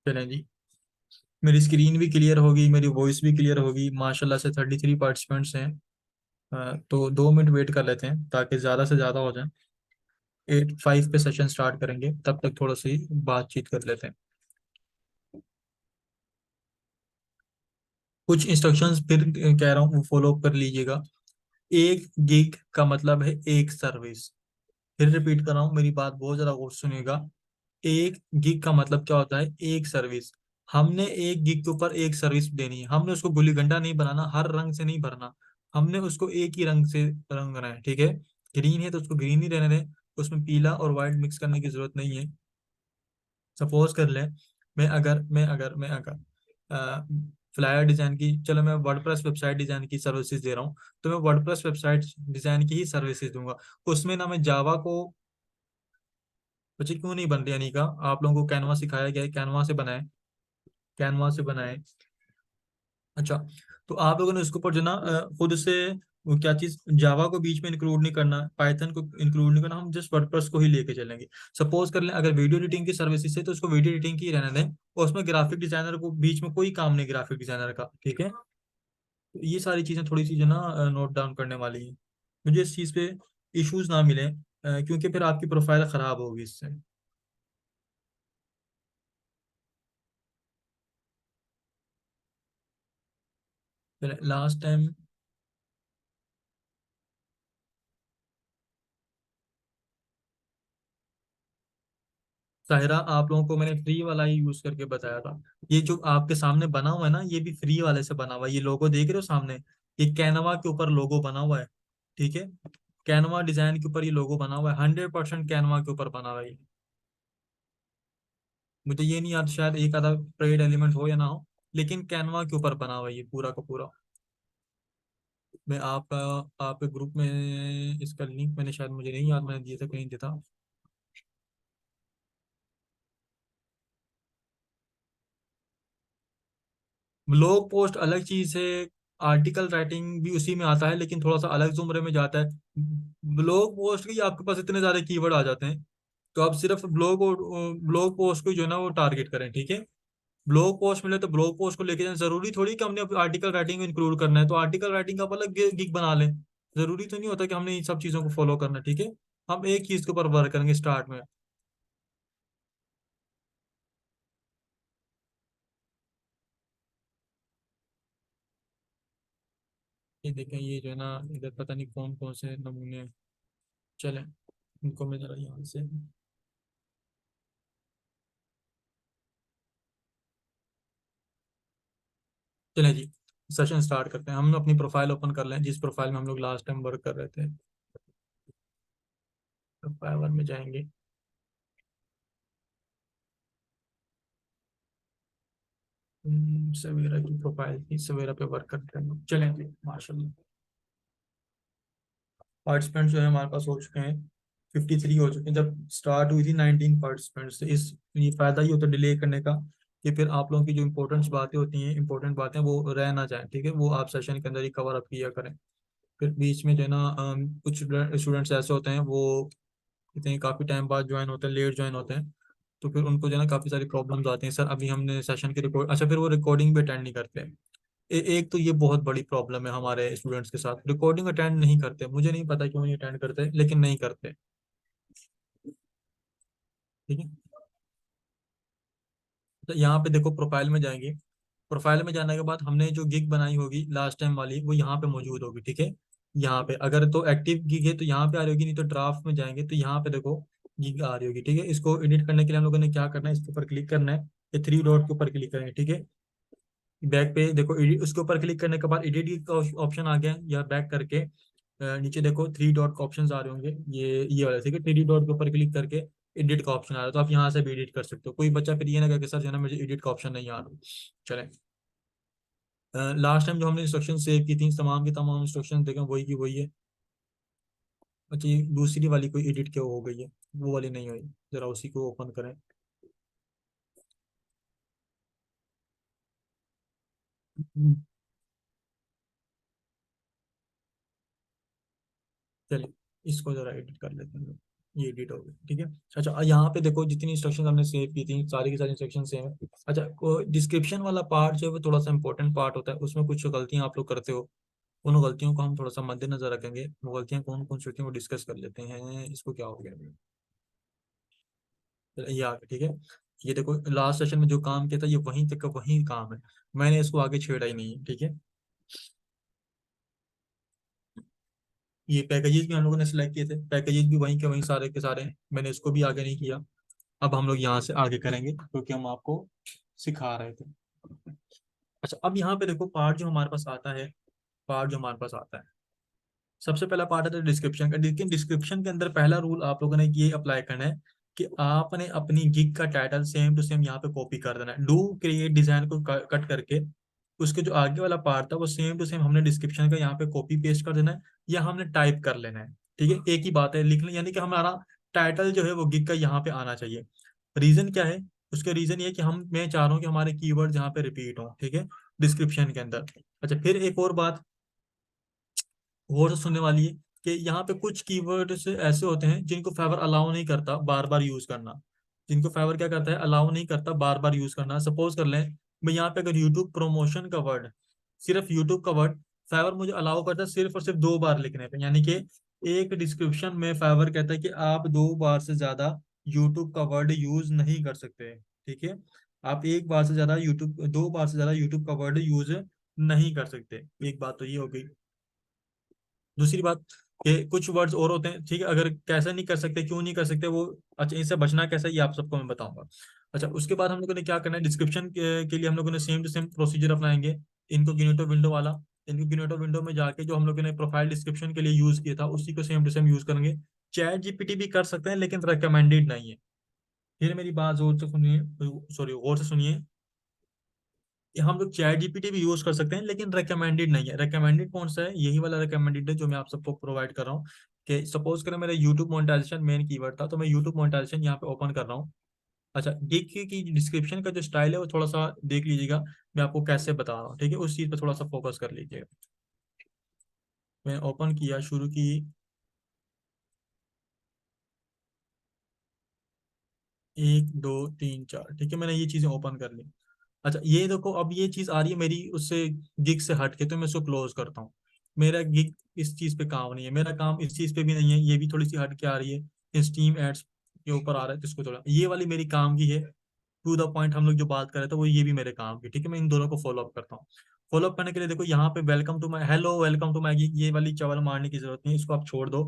चलें जी। मेरी स्क्रीन भी क्लियर होगी, मेरी वॉइस भी क्लियर होगी माशाल्लाह से। 33 पार्टिसिपेंट्स हैं। तो 2 मिनट वेट कर लेते हैं ताकि ज़्यादा से ज़्यादा हो जाए। 8:05 पे सेशन स्टार्ट करेंगे, तब तक थोड़ा सी बातचीत कर लेते हैं। कुछ इंस्ट्रक्शंस फिर कह रहा हूँ, वो फॉलो अप कर लीजिएगा। 1 गिग का मतलब है एक सर्विस। फिर रिपीट कर रहा हूँ, मेरी बात बहुत ज़्यादा गौर से सुनिएगा। 1 गिग का मतलब क्या होता है? एक सर्विस। हमने 1 गिग के ऊपर एक सर्विस देनी है। हमने उसको गुल्ली डंडा नहीं बनाना, हर रंग से नहीं भरना। हमने उसको एक ही रंग से रंगना है, ठीक है? ग्रीन है तो उसको ग्रीन ही रहने दें। उसमें पीला और व्हाइट मिक्स करने की जरूरत नहीं है। सपोज कर लें, मैं अगर फ्लायर डिजाइन की, चलो मैं वर्डप्रेस वेबसाइट डिजाइन की सर्विसेज दे रहा हूँ, तो मैं वर्डप्रेस वेबसाइट डिजाइन की ही सर्विसेज दूंगा। उसमें ना मैं जावा को, बच्चे क्यों नहीं बन रही अनिका? आप लोगों को कैनवा सिखाया गया है, कैनवा से बनाए, कैनवा से बनाए। अच्छा, तो आप लोगों ने उसके ऊपर जो ना खुद से वो क्या चीज, जावा को बीच में इंक्लूड नहीं करना, पाइथन को इंक्लूड नहीं करना, हम जस्ट वर्डप्रेस को ही लेके चलेंगे। सपोज कर लें अगर वीडियो एडिटिंग की सर्विसेज है तो उसको वीडियो एडिटिंग की रहने दें, और उसमें ग्राफिक डिजाइनर को बीच में कोई काम नहीं, ग्राफिक डिजाइनर का, ठीक है? तो ये सारी चीजें थोड़ी सी जो ना नोट डाउन करने वाली है। मुझे इस चीज पे इश्यूज ना मिले, क्योंकि फिर आपकी प्रोफाइल खराब होगी इससे। लास्ट टाइम साहिरा, आप लोगों को मैंने फ्री वाला ही यूज करके बताया था। ये जो आपके सामने बना हुआ है ना, ये भी फ्री वाले से बना हुआ है। ये लोगो देख रहे हो सामने? ये कैनवा के ऊपर लोगो बना हुआ है, ठीक है? कैनवा डिजाइन के ऊपर ये लोगो बना हुआ है, 100% कैनवा के ऊपर बना हुआ है ये। मुझे ये नहीं याद, शायद एक आधा पेड एलिमेंट हो या ना हो, लेकिन कैनवा के ऊपर बना हुआ है ये पूरा का पूरा। मैं आपका, आपके ग्रुप में इसका लिंक मैंने, शायद मुझे नहीं याद, मैंने दिया था कहीं दिया था। ब्लॉग पोस्ट अलग चीज है, आर्टिकल राइटिंग भी उसी में आता है, लेकिन थोड़ा सा अलग जुमरे में जाता है। ब्लॉग पोस्ट के आपके पास इतने ज्यादा कीवर्ड आ जाते हैं, तो आप सिर्फ ब्लॉग और ब्लॉग पोस्ट को जो है ना वो टारगेट करें, ठीक है? ब्लॉग पोस्ट मिले तो ब्लॉग पोस्ट को लेके जाएं। जरूरी थोड़ी कि हमने आर्टिकल राइटिंग को इंक्लूड करना है, तो आर्टिकल राइटिंग का आप अलग गिग बना लें। जरूरी तो नहीं होता कि हमने इन सब चीजों को फॉलो करना है, ठीक है? हम एक चीज के ऊपर वर्क करेंगे स्टार्ट में। ये देखें, ये जो है ना इधर पता नहीं कौन कौन से नमूने हैं। चलें, इनको मैं जरा यहाँ से, चलें जी, सेशन स्टार्ट करते हैं। हम अपनी प्रोफाइल ओपन कर लें, जिस प्रोफाइल में हम लोग लास्ट टाइम वर्क कर रहे थे। प्रोफाइल में जाएंगे। सवेरा की प्रोफाइल थी, सवेरा पे वर्क करते हैं, चलें जी माशाल्लाह। पार्टिसिपेंट जो है हमारे पास हो चुके हैं, 53 हो चुके हैं। जब स्टार्ट हुई थी 19 पार्टिसिपेंट्स थे। इस ये फायदा ही होता है डिले करने का, कि फिर आप लोगों की जो इंपॉर्टेंट बातें होती हैं, इंपॉर्टेंट बातें वो रह ना जाए, ठीक है? वो आप सेशन के अंदर ही कवर अप किया करें। फिर बीच में जो है ना कुछ स्टूडेंट्स ऐसे होते हैं, वो कहते हैं काफ़ी टाइम बाद ज्वाइन होते हैं, लेट ज्वाइन होते हैं, तो फिर उनको जो है ना काफ़ी सारी प्रॉब्लम्स आती हैं। सर अभी हमने सेशन की रिकॉर्ड, अच्छा, फिर वो रिकॉर्डिंग भी अटेंड नहीं करते। एक तो ये बहुत बड़ी प्रॉब्लम है हमारे स्टूडेंट्स के साथ, रिकॉर्डिंग अटेंड नहीं करते। मुझे नहीं पता क्यों नहीं अटेंड करते, लेकिन नहीं करते, ठीक है? तो यहाँ पे देखो, प्रोफाइल में जाएंगे। प्रोफाइल में जाने के बाद हमने जो गिग बनाई होगी लास्ट टाइम वाली, वो यहाँ पे मौजूद होगी, ठीक है? यहाँ पे अगर तो एक्टिव गिग है तो यहाँ पे आ रही होगी, नहीं तो ड्राफ्ट में जाएंगे तो यहाँ पे देखो गिग आ रही होगी, ठीक है? इसको एडिट करने के लिए हम लोगों ने क्या करना है, इसके ऊपर क्लिक करना है, ये 3 डॉट के ऊपर क्लिक करेंगे, ठीक है? बैक पे देखो, एडिट, उसके ऊपर क्लिक करने के बाद एडिट का ऑप्शन आ गया, या बैक करके नीचे देखो 3 डॉट का ऑप्शन आ रहे होंगे, ये वाले, ठीक है? 3 डॉट के ऊपर क्लिक करके एडिट का ऑप्शन आ रहा है, तो आप यहाँ से भी एडिट कर सकते हो। कोई बच्चा फिर ये ना कहे कि सर जो है ना मुझे एडिट का ऑप्शन नहीं आ रहा। चले, लास्ट टाइम जो हमने इंस्ट्रक्शन सेव की थी, तमाम की तमाम इंस्ट्रक्शन देखें वही की वही है। अच्छा, ये दूसरी वाली कोई एडिट क्या हो गई है, वो वाली नहीं हुई। जरा उसी को ओपन करें। हम्म, चलिए, इसको जरा एडिट कर लेते हैं। ये एडिट हो गया, ठीक है। अच्छा, यहाँ पे देखो जितनी इंस्ट्रक्शन हमने सेव की थी सारी की सारी इंस्ट्रक्शन सेम है। अच्छा, डिस्क्रिप्शन वाला पार्ट जो है वो थोड़ा सा इंपॉर्टेंट पार्ट होता है, उसमें कुछ गलतियां आप लोग करते हो। उन गलतियों को हम थोड़ा सा मद्देनजर रखेंगे। वो गलतियां कौन कौन सी होती हैं वो डिस्कस कर लेते हैं। इसको क्या हो गया, ये आ गया, ठीक है। ये देखो लास्ट सेशन में जो काम किया था ये वहीं तक का वही काम है, मैंने इसको आगे छेड़ा ही नहीं है, ठीक है। ये पैकेजेस भी हम लोगों ने सिलेक्ट किए थे, पैकेजेस भी वहीं के वहीं सारे के सारे हैं, मैंने इसको भी आगे नहीं किया। अब हम लोग यहाँ से आगे करेंगे क्योंकि हम आपको सिखा रहे थे। अच्छा, अब यहाँ पे देखो पार्ट जो हमारे पास आता है, पार्ट जो हमारे पास आता है, सबसे पहला पार्ट है डिस्क्रिप्शन का। लेकिन डिस्क्रिप्शन के अंदर पहला रूल आप लोगों ने ये अप्लाई करना है कि आपने अपनी गिग का टाइटल सेम टू सेम यहाँ पे कॉपी कर देना है। डू क्रिएट डिजाइन को कट करके उसके जो आगे वाला पार्ट था वो सेम टू सेम हमने डिस्क्रिप्शन का यहाँ पे कॉपी पेस्ट कर देना है, या हमने टाइप कर लेना है, ठीक है। एक ही बात है, लिख लें, यानी कि हमारा टाइटल जो है वो गिग का यहाँ पे आना चाहिए। रीजन क्या है, उसके रीजन ये है कि मैं चाह रहा हूँ कि हमारे कीवर्ड यहाँ पे रिपीट हो, ठीक है, डिस्क्रिप्शन के अंदर। अच्छा, फिर एक और बात गौर से सुनने वाली है कि यहाँ पे कुछ कीवर्ड्स ऐसे होते हैं जिनको फेवर अलाउ नहीं करता बार बार यूज करना। जिनको फेवर क्या करता है, अलाउ नहीं करता बार बार यूज करना। सपोज कर लें, मैं यहाँ पे अगर यूट्यूब प्रमोशन का वर्ड, सिर्फ यूट्यूब का वर्ड फेवर मुझे अलाउ करता है सिर्फ और सिर्फ 2 बार लिखने पे, यानी कि एक डिस्क्रिप्शन में फेवर कहता है कि आप 2 बार से ज्यादा यूट्यूब का वर्ड यूज नहीं कर सकते, ठीक है। आप एक बार से ज्यादा यूट्यूब 2 बार से ज्यादा यूट्यूब का वर्ड यूज नहीं कर सकते। एक बात तो ये हो गई। दूसरी बात कि कुछ वर्ड्स और होते हैं, ठीक है, अगर कैसे नहीं कर सकते, क्यों नहीं कर सकते वो, अच्छा इनसे बचना कैसे ये आप सबको मैं बताऊंगा। अच्छा, उसके बाद हम लोगों ने क्या करना है, डिस्क्रिप्शन के लिए हम लोगों ने सेम टू सेम प्रोसीजर अपनाएंगे। इनकोग्निटो विंडो वाला, इनकोग्निटो विंडो में जाके जो हम लोगों ने प्रोफाइल डिस्क्रिप्शन के लिए यूज किया था उसी को सेम टू सेम यूज करेंगे। चैट जीपीटी भी कर सकते हैं लेकिन रिकमेंडेड नहीं है। फिर मेरी बात जोर से सुनिए, सॉरी गौर से सुनिए, कि हम लोग चैट जीपीटी भी यूज कर सकते हैं लेकिन रिकमेंडेड नहीं है। रिकमेंडेड कौन सा है, यही वाला रिकमेंडेड है जो मैं आप सबको प्रोवाइड कर रहा हूँ। कि सपोज करें मेरा यूट्यूब मोनेटाइजेशन मेन कीवर्ड था, तो मैं यूट्यूब मोनेटाइजेशन यहाँ पे ओपन कर रहा हूँ। अच्छा, गिग की डिस्क्रिप्शन का जो स्टाइल है वो थोड़ा सा देख लीजिएगा, मैं आपको कैसे बता रहा हूँ, ठीक है, उस चीज पे थोड़ा सा फोकस कर लीजिएगा। मैं ओपन किया, शुरू की, 1 2 3 4, ठीक है, मैंने ये चीजें ओपन कर ली। अच्छा, ये देखो अब ये चीज आ रही है मेरी उससे गिग से हट के, तो मैं इसको क्लोज करता हूँ। मेरा गिग इस चीज पे काम नहीं है, मेरा काम इस चीज पे भी नहीं है, ये भी थोड़ी सी हट के आ रही है, स्टीम एड्स के ऊपर आ रहा है, तो इसको थोड़ा ये वाली मेरी काम की है। टू द पॉइंट हम लोग जो बात कर रहे थे वो ये भी मेरे काम की, ठीक है। मैं इन दोनों को फॉलो अप करता हूँ। फॉलो अप करने के लिए देखो यहाँ पे welcome to my, hello welcome to my, ये वाली चवल मारने की जरूरत नहीं है, इसको आप छोड़ दो।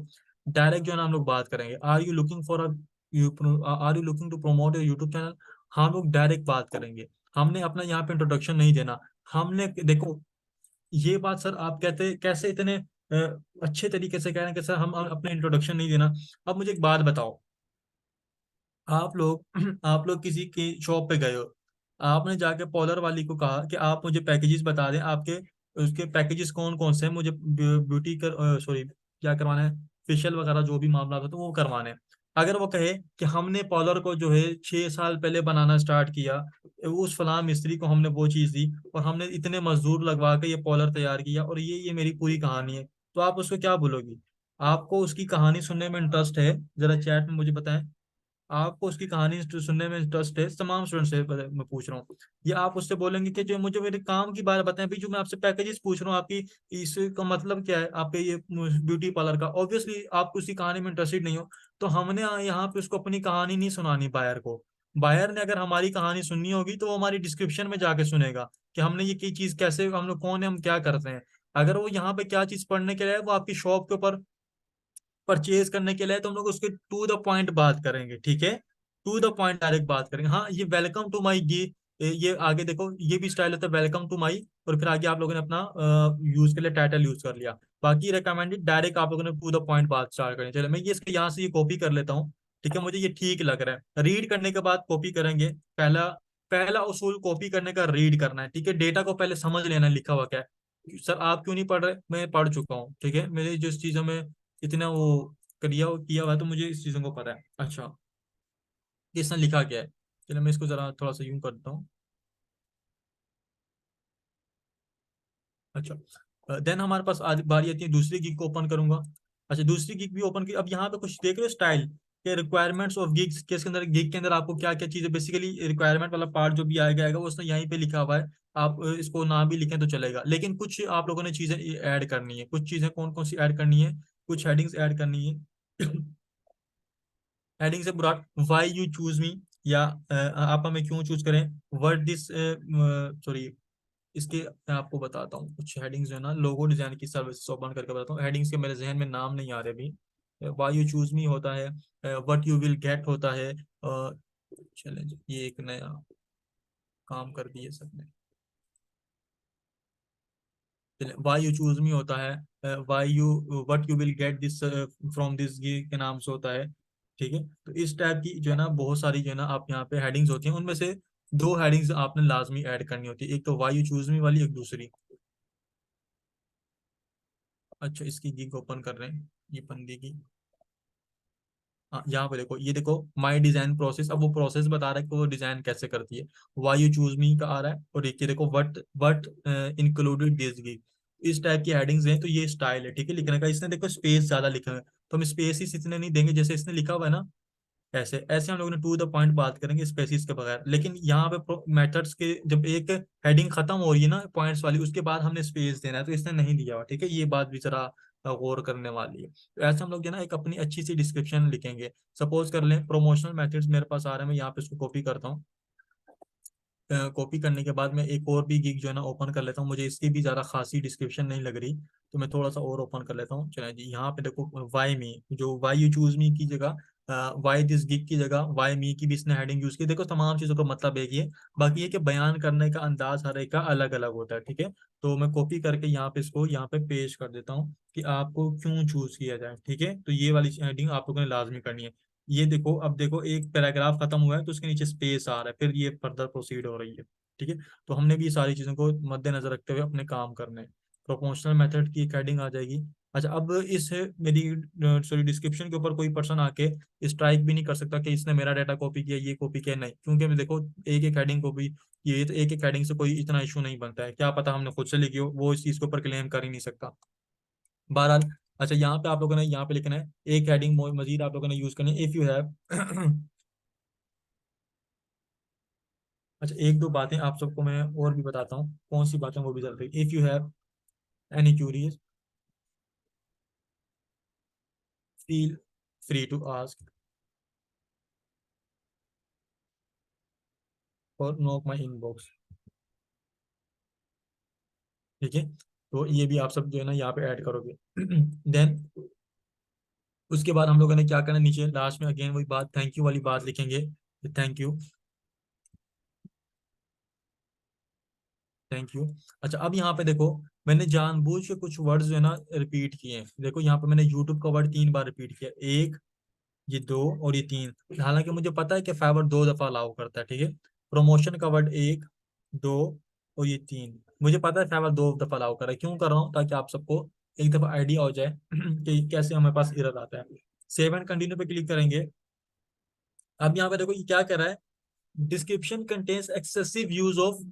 डायरेक्ट जो है ना हम लोग बात करेंगे, are you looking for are you looking to promote your YouTube channel, हम लोग डायरेक्ट बात करेंगे। हमने अपना यहाँ पे इंट्रोडक्शन नहीं देना। हमने देखो, ये बात सर आप कहते कैसे इतने अच्छे तरीके से कह रहे हैं कि सर हम अपने इंट्रोडक्शन नहीं देना। अब मुझे एक बात बताओ, आप लोग आप लोग किसी की शॉप पे गए हो, आपने जाके पॉलर वाली को कहा कि आप मुझे पैकेजेस बता दें आपके, उसके पैकेजेस कौन कौन से हैं, मुझे ब्यूटी कर सॉरी क्या करवाना है, फेशियल वगैरह जो भी मामला था तो वो करवाने हैं। अगर वो कहे कि हमने पॉलर को जो है 6 साल पहले बनाना स्टार्ट किया, उस फलां मिस्त्री को हमने वो चीज़ दी और हमने इतने मजदूर लगवा के ये पॉलर तैयार किया और ये मेरी पूरी कहानी है, तो आप उसको क्या बोलोगी। आपको उसकी कहानी सुनने में इंटरेस्ट है, जरा चैट में मुझे बताएं। आपको उसकी कहानी सुनने में इंटरेस्ट है, तमाम स्टूडेंट से मैं पूछ रहा हूँ। ये आप उससे बोलेंगे कि जो मुझे मेरे काम की बात बताएं भाई, जो मैं आपसे पैकेजेस पूछ रहा हूँ आपकी, इसका मतलब क्या है आपके ये ब्यूटी पार्लर का, ऑब्वियसली आप उसकी कहानी में इंटरेस्टेड नहीं हो। तो हमने यहाँ पे उसको अपनी कहानी नहीं सुनानी बायर को। बायर ने अगर हमारी कहानी सुननी होगी तो वो हमारी डिस्क्रिप्शन में जाके सुनेगा कि हमने ये की चीज कैसे, हम लोग कौन है, हम क्या करते हैं। अगर वो यहाँ पे क्या चीज पढ़ने के लिए वो आपकी शॉप के ऊपर परचेज करने के लिए, तो हम लोग उसके टू द पॉइंट बात करेंगे, ठीक है, टू द पॉइंट डायरेक्ट बात करेंगे। हाँ, ये वेलकम टू माई ये आगे देखो ये भी स्टाइल होता है वेलकम टू माई, और फिर आगे आप लोगों ने अपना यूज के लिए टाइटल यूज कर लिया। बाकी रिकमेंडेड डायरेक्ट आप लोगों ने टू द पॉइंट बात स्टार्ट करनी। चलो मैं ये इसके यहाँ से ये कॉपी कर लेता हूँ, ठीक है, मुझे ये ठीक लग रहा है। रीड करने के बाद कॉपी करेंगे। पहला पहला उसूल कॉपी करने का रीड करना है, ठीक है, डेटा को पहले समझ लेना है लिखा हुआ क्या है। सर आप क्यों नहीं पढ़ रहे, मैं पढ़ चुका हूँ, ठीक है, मेरे जिस चीजों में इतना वो किया हुआ है, तो मुझे इस चीजों को पता है। अच्छा, कि इसने लिखा क्या है, चलो मैं इसको जरा थोड़ा सा यूं करता हूँ। अच्छा, देन हमारे पास बारी आती है दूसरी गिग को ओपन करूंगा। अच्छा, दूसरी गिग भी ओपन की, अब यहाँ पे कुछ देख रहे हो स्टाइल, कि रिक्वायरमेंट्स ऑफ गिग्स के इसके अंदर, गिग के अंदर आपको क्या क्या चीजें, बेसिकली रिक्वायरमेंट वाला पार्ट जो भी आएगा वो उसने यहीं पे लिखा हुआ है। आप इसको ना भी लिखें तो चलेगा, लेकिन कुछ आप लोगों ने चीजें ऐड करनी है। कुछ चीजें कौन कौन सी ऐड करनी है, कुछ हेडिंग्स ऐड करनी है। हेडिंग से बुरा, वाई यू चूज मी, या आप हमें क्यों चूज करें, वर्ड दिस, सॉरी, इसके मैं आपको बताता हूँ कुछ हेडिंग्स जो है ना, लोगो डिजाइन की सर्विस ओपन करके बताता हूँ। हेडिंग्स के मेरे जहन में नाम नहीं आ रहे अभी। वाई यू चूज मी होता है, व्हाट यू विल गेट होता है, चैलेंज, ये एक नया काम कर दिए सबने। वाई यू चूज मी होता है, why you, what you will get this from this के नाम से होता है। ठीक है, तो इस टाइप की जो है ना बहुत सारी जो है ना आप यहाँ पे हेडिंग्स होती हैं, उनमें से दो हेडिंग्स आपने लाजमी ऐड करनी होती है, एक तो वाई यू चूज मी वाली, एक दूसरी। अच्छा, इसकी गिग ओपन कर रहे हैं, ये बंदी की। हाँ, यहाँ पे देखो, ये देखो माई डिजाइन प्रोसेस, अब वो प्रोसेस बता रहा है कि वो डिजाइन कैसे करती है। वाई यू चूज मी का आ रहा है, और एक ये देखो what what included this gig. इस टाइप की हेडिंग्स हैं, तो ये स्टाइल है, ठीक है, लिखने का। इसने देखो स्पेस ज्यादा लिखा है, तो हम स्पेस ही इतने नहीं देंगे जैसे इसने लिखा हुआ है ना। ऐसे ऐसे हम लोगों ने टू द पॉइंट बात करेंगे स्पेसिस के बगैर। लेकिन यहाँ पे मेथड्स के जब एक हेडिंग खत्म हो रही है ना पॉइंट्स वाली, उसके बाद हमने स्पेस देना है, तो इसने नहीं दिया हुआ, ठीक है, ये बात भी जरा गौर करने वाली है। तो ऐसे हम लोग जो है ना एक अपनी अच्छी सी डिस्क्रिप्शन लिखेंगे। सपोज कर लें प्रमोशनल मेथड्स मेरे पास आ रहे हैं, मैं यहाँ पे इसको कॉपी करता हूँ। कॉपी करने के बाद मैं एक और भी गिग जो है ना ओपन कर लेता हूँ, मुझे इसकी भी ज़्यादा खासी डिस्क्रिप्शन नहीं लग रही, तो मैं थोड़ा सा और ओपन कर लेता हूँ। चलिए जी, यहाँ पे देखो वाई मी, जो वाई यू चूज मी की जगह वाई दिस गिग की जगह वाई मी की भी इसने हेडिंग यूज की। देखो तमाम चीज़ों का मतलब एक ही है, बाकी ये कि बयान करने का अंदाज हर एक का अलग अलग होता है, ठीक है। तो मैं कॉपी करके यहाँ पे इसको यहाँ पे पेश कर देता हूँ कि आपको क्यों चूज किया जाए, ठीक है। तो ये वाली हेडिंग आप लोगों ने लाजमी करनी है। ये देखो, अब देखो एक पैराग्राफ खत्म हुआ है तो उसके नीचे स्पेस आ रहा है, फिर ये फर्दर प्रोसीड हो रही है, ठीक है। तो हमने भी ये सारी चीज़ों को मद्देनजर रखते हुए अपने काम करने हैं। प्रोपोर्शनल मेथड की एक हेडिंग आ जाएगी। अच्छा, अब इस मेरी सॉरी डिस्क्रिप्शन के ऊपर कोई पर्सन आके स्ट्राइक भी नहीं कर सकता कि इसने मेरा डाटा कॉपी किया, ये कॉपी किया, नहीं, क्योंकि मैं देखो एक एक हेडिंग कॉपी ये, तो एक एक हेडिंग से कोई इतना इशू नहीं बनता है, क्या पता हमने खुद से लिखी हो, वो इस चीज़ के ऊपर क्लेम कर ही नहीं सकता। बहरहाल, अच्छा, यहाँ पे आप लोगों ने यहाँ पे लिखना है एक हेडिंग मजीद आप लोगों ने यूज करनी है, इफ यू हैव। अच्छा, एक दो बातें आप सबको मैं और भी बताता हूँ, कौन सी बातें वो भी जरूरी। If you have any queries, feel free to ask और नॉक माई इनबॉक्स, ठीक है। तो ये भी आप सब जो है ना यहाँ पे ऐड करोगे। देन उसके बाद हम लोगों ने क्या करना है, नीचे लास्ट में अगेन वही बात, थैंक यू वाली बात लिखेंगे। Thank you, thank you. अच्छा, अब यहाँ पे देखो, मैंने जानबूझ के कुछ वर्ड्स जो है ना रिपीट किए हैं। देखो यहाँ पे मैंने यूट्यूब का वर्ड 3 बार रिपीट किया, एक, ये दो, और ये तीन। हालांकि मुझे पता है कि फाइवर 2 दफा अलाउ करता है, ठीक है। प्रमोशन का वर्ड एक, दो, और ये तीन, मुझे पता है फाइवर 2 दफा अलाउ कर रहा है। क्यों कर रहा हूँ, ताकि आप सबको एक दफा आइडिया हो जाए कि कैसे हमारे पास एरर आता है। सेव एंड कंटिन्यू पे क्लिक करेंगे। अब यहाँ पे देखो ये क्या कर रहा है, description contains excessive use of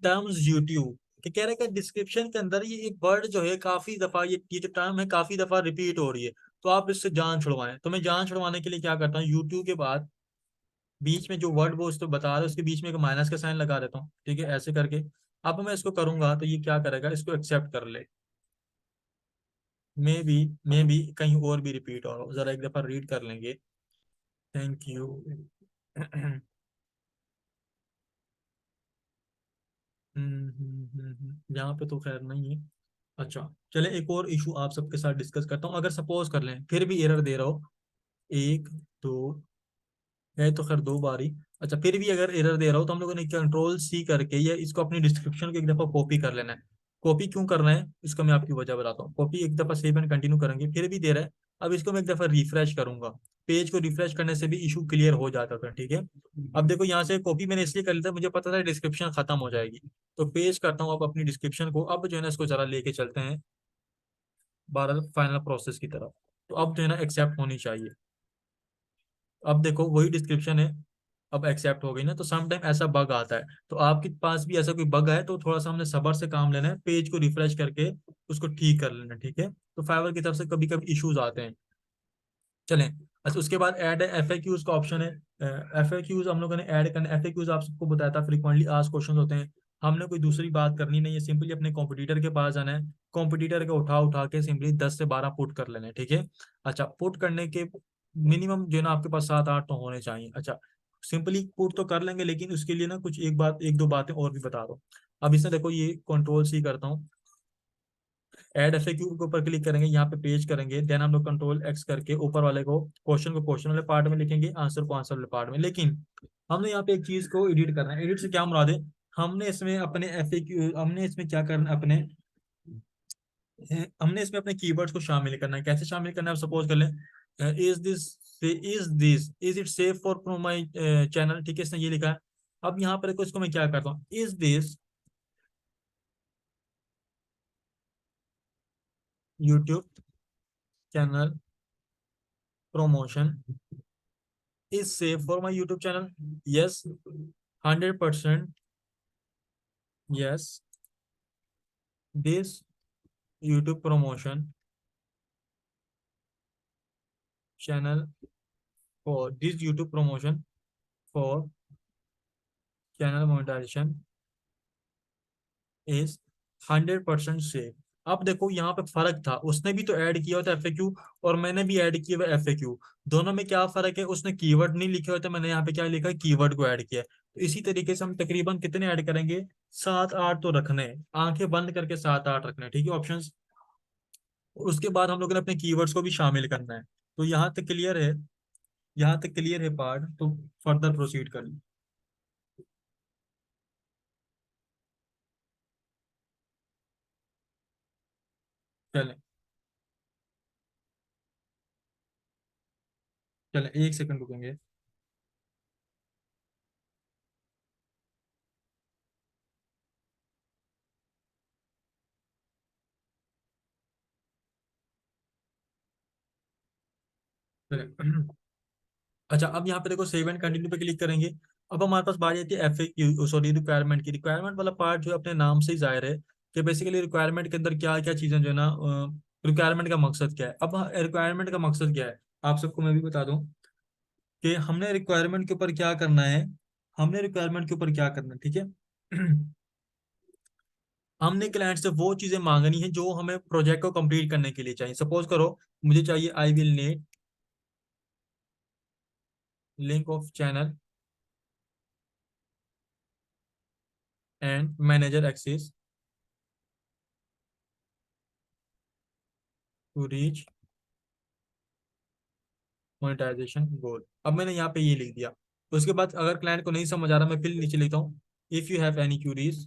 terms YouTube, कि कह रहा है कि डिस्क्रिप्शन के अंदर ये वर्ड जो है काफी दफा, ये जो टर्म है काफी दफा रिपीट हो रही है, तो आप इससे जान छुड़वाएं। तो मैं जान छुड़वाने के लिए क्या करता हूँ, यूट्यूब के बाद बीच में जो वर्ड वो उसको बता रहा है उसके बीच में एक माइनस का साइन लगा देता हूँ, ठीक है, ऐसे करके। अब मैं इसको करूंगा तो ये क्या करेगा, इसको एक्सेप्ट कर ले। मे भी कहीं और भी रिपीट हो, जरा एक दफा रीड कर लेंगे। Thank you. यहाँ पे तो खैर नहीं है। अच्छा, चले एक और इशू आप सबके साथ डिस्कस करता हूँ। अगर सपोज कर लें फिर भी एरर दे रहा हो, एक, दो, है तो खैर 2 बार ही। अच्छा, फिर भी अगर एरर दे रहा हो तो हम लोगों ने कंट्रोल सी करके या इसको अपनी डिस्क्रिप्शन को एक दफा कॉपी कर लेना है। कॉपी क्यों करना है इसका मैं आपकी वजह बताता हूँ। कॉपी एक दफा सेव एंड कंटिन्यू करेंगे, फिर भी दे रहा है। अब इसको मैं एक दफा रिफ्रेश करूंगा, पेज को रिफ्रेश करने से भी इशू क्लियर हो जाता था, ठीक है। अब देखो यहाँ से कॉपी मैंने इसलिए कर लिया था, मुझे पता था डिस्क्रिप्शन खत्म हो जाएगी। तो पेज करता हूँ अब अपनी डिस्क्रिप्शन को, अब जो है ना इसको जरा लेके चलते हैं फाइनल प्रोसेस की तरफ। तो अब जो है ना एक्सेप्ट होनी चाहिए। अब देखो वही डिस्क्रिप्शन है, अब एक्सेप्ट हो गई ना। तो सम टाइम ऐसा बग आता है, तो आपके पास भी ऐसा कोई बग है तो थोड़ा सा हमने सब्र से काम लेना है, पेज को रिफ्रेश करके उसको ठीक कर लेना है, ठीक है। तो फाइवर की तरफ से कभी कभी इश्यूज आते हैं। चलें, अच्छा, उसके बाद ऐड एफ ए क्यूज का ऑप्शन है। एफ ए क्यूज हम लोगों ने ऐड करना। एफ ए क्यूज आप सबको बताया था, फ्रिक्वेंटली आस्क्ड क्वेश्चन होते हैं। हमने कोई दूसरी बात करनी नहीं है, सिंपली अपने कॉम्पिटिटर के पास जाना है, कॉम्पिटिटर के उठा उठा के सिंपली 10 से 12 पुट कर लेने, ठीक है। अच्छा, पुट करने के मिनिमम जो है ना आपके पास 7-8 तो होने चाहिए। अच्छा, सिंपली पुट तो कर लेंगे, लेकिन उसके लिए ना कुछ एक दो बातें और भी बता दो। अब इसमें देखो, ये कंट्रोल सी करता हूँ, ऐड एफएक्यू के ऊपर क्लिक करेंगे, यहाँ पे पेज करेंगे, देन हम लोग कंट्रोल एक्स करके ऊपर वाले को क्वेश्चन वाले पार्ट में लिखेंगे, आंसर को आंसर वाले पार्ट में। लेकिन हमने यहाँ पे एक चीज को एडिट करना है। एडिट से क्या मुराद है, हमने इसमें क्या करना है, हमने इसमें अपने कीवर्ड्स को शामिल करना है। कैसे शामिल करना है, सपोज कर लें, is it safe for my channel, ठीक है, इसने ये लिखा है। अब यहाँ पर देखो, इसको मैं क्या करता हूँ, is this YouTube channel promotion is safe for my YouTube channel? Yes, 100% yes. This YouTube promotion channel for this YouTube promotion for channel monetization is 100% safe. अब देखो, यहाँ पे फर्क था, उसने भी तो ऐड किया होता एफएक्यू और मैंने भी ऐड किया हुआ एफएक्यू। दोनों में क्या फर्क है, उसने कीवर्ड नहीं लिखे होते, मैंने यहाँ पे क्या लिखा है, कीवर्ड को ऐड किया है। तो इसी तरीके से हम तकरीबन कितने ऐड करेंगे, 7-8 तो रखने हैं, आंखें बंद करके 7-8 रखने हैं, ठीक है, ऑप्शंस। और उसके बाद हम लोगों ने अपने कीवर्ड्स को भी शामिल करना है। तो यहाँ तक क्लियर है, यहाँ तक क्लियर है पार्ट, तो फर्दर प्रोसीड कर लें। चलें, चलें, 1 सेकंड रुकेंगे। चलें। अच्छा, अब यहाँ पे देखो, सेव एंड कंटिन्यू पे क्लिक करेंगे। अब हमारे पास बात आती है एफ सॉरी, रिक्वायरमेंट की। रिक्वायरमेंट वाला पार्ट जो है अपने नाम से ही जाहिर है कि बेसिकली रिक्वायरमेंट के अंदर क्या क्या चीजें जो है ना, रिक्वायरमेंट का मकसद क्या है। अब रिक्वायरमेंट का मकसद क्या है, आप सबको मैं भी बता दूं कि हमने रिक्वायरमेंट के ऊपर क्या करना है। हमने रिक्वायरमेंट के ऊपर क्या करना है, ठीक है। हमने क्लाइंट से वो चीजें मांगनी है जो हमें प्रोजेक्ट को कंप्लीट करने के लिए चाहिए। सपोज करो, मुझे चाहिए I will need link of channel and manager access to reach monetization goal. अब मैंने यहाँ पे ये लिख दिया। उसके बाद अगर क्लाइंट को नहीं समझ आ रहा, मैं फिर नीचे लिखता हूँ, if you have any curies,